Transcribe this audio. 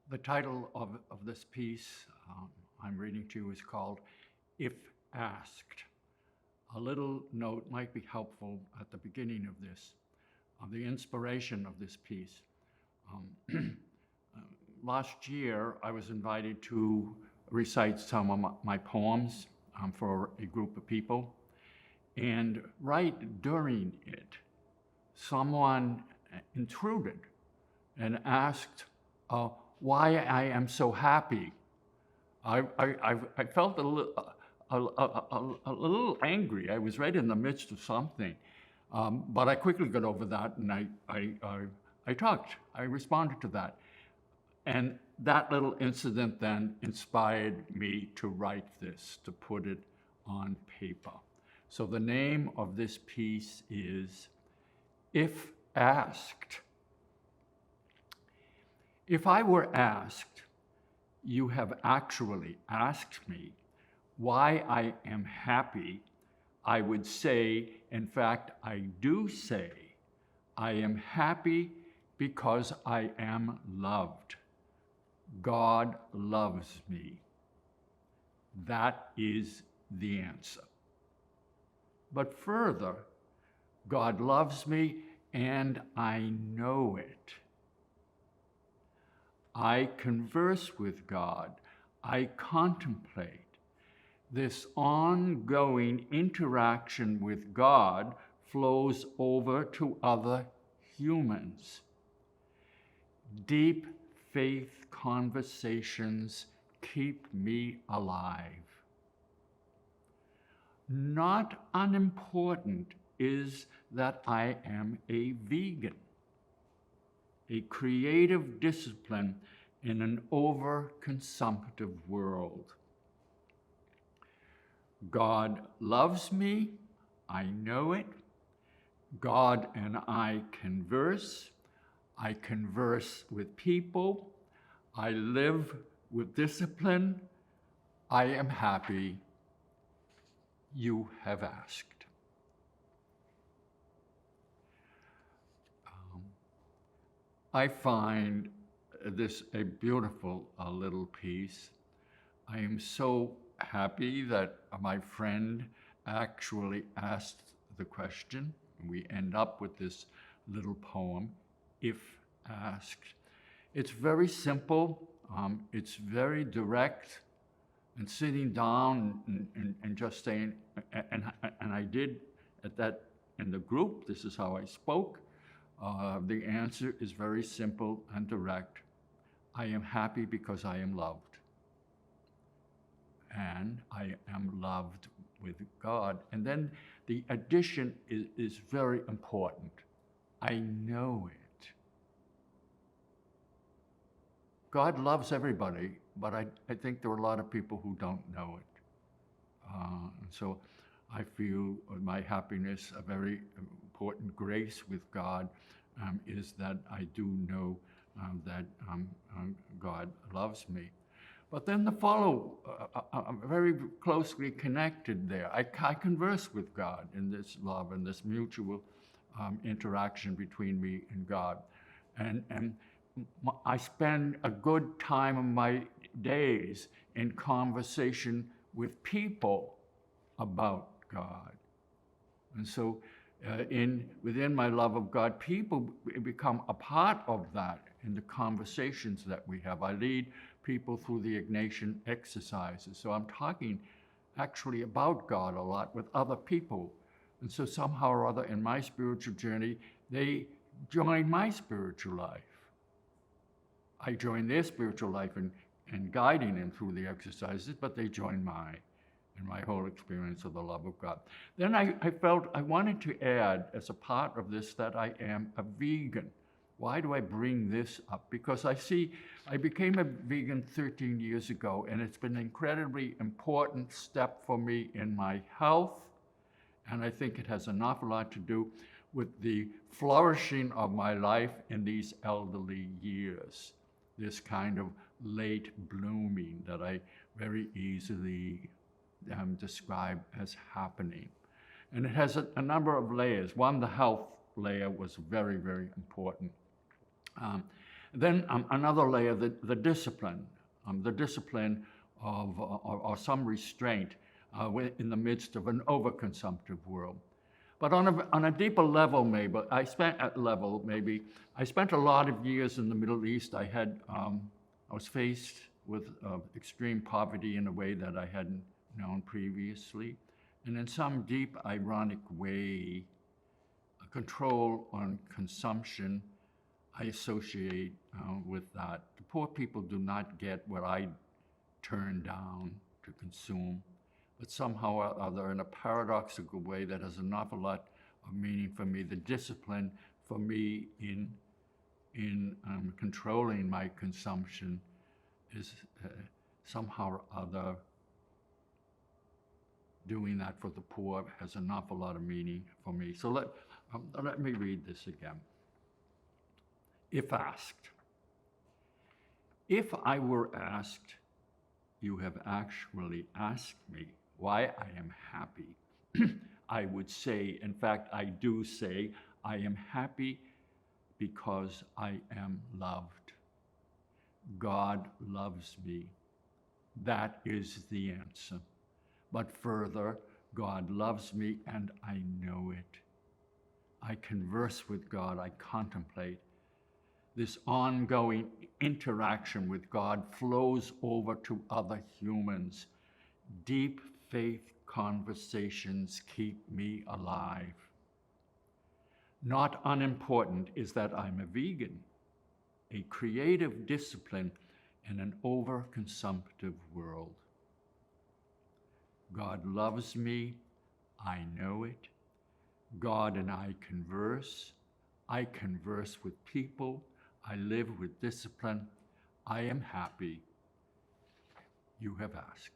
The title of this piece I'm reading to you is called If Asked. A little note might be helpful at the beginning of this, of the inspiration of this piece. Last year, I was invited to recite some of my poems for a group of people. And right during it, someone intruded and asked why I am so happy. I felt a little angry. I was right in the midst of something. But I quickly got over that and I talked. I responded to that. And that little incident then inspired me to write this, to put it on paper. So the name of this piece is If Asked. If I were asked, you have actually asked me why I am happy, I would say, in fact, I do say, I am happy because I am loved. God loves me. That is the answer. But further, God loves me and I know it. I converse with God. I contemplate. This ongoing interaction with God flows over to other humans. Deep faith conversations keep me alive. Not unimportant is that I am a vegan, a creative discipline in an overconsumptive world. God loves me, I know it. God and I converse with people, I live with discipline, I am happy. You have asked. I find this a beautiful little piece. I am so happy that my friend actually asked the question. We end up with this little poem, If Asked. It's very simple, it's very direct, and sitting down and just saying, and I did at that, in the group, this is how I spoke. The answer is very simple and direct. I am happy because I am loved. And I am loved with God. And then the addition is very important. I know it. God loves everybody, but I think there are a lot of people who don't know it. So I feel my happiness, a very important grace with God, is that I do know that God loves me. But then the follow, very closely connected there. I converse with God in this love and this mutual interaction between me and God. And I spend a good time of my days in conversation with people about God. And so within my love of God, people become a part of that in the conversations that we have. I lead people through the Ignatian exercises. So I'm talking actually about God a lot with other people. And so somehow or other in my spiritual journey, they join my spiritual life. I join their spiritual life in guiding them through the exercises, but they join mine in my whole experience of the love of God. Then I felt I wanted to add as a part of this that I am a vegan. Why do I bring this up? Because I became a vegan 13 years ago, and it's been an incredibly important step for me in my health, and I think it has an awful lot to do with the flourishing of my life in these elderly years, this kind of late blooming that I very easily describe as happening. And it has a number of layers. One, the health layer was very, very important. Then another layer, the discipline, the discipline of or some restraint in the midst of an overconsumptive world. But on a deeper level, maybe I spent a lot of years in the Middle East. I was faced with extreme poverty in a way that I hadn't known previously, and in some deep, ironic way, a control on consumption I associate with that. The poor people do not get what I turn down to consume, but somehow or other, in a paradoxical way that has an awful lot of meaning for me, the discipline for me in controlling my consumption is somehow or other doing that for the poor has an awful lot of meaning for me. So let me read this again. If asked, if I were asked, you have actually asked me why I am happy, I would say, in fact, I do say, I am happy because I am loved. God loves me. That is the answer. But further, God loves me and I know it. I converse with God, I contemplate. This ongoing interaction with God flows over to other humans. Deep faith conversations keep me alive. Not unimportant is that I'm a vegan, a creative discipline in an overconsumptive world. God loves me, I know it. God and I converse with people, I live with discipline, I am happy. You have asked.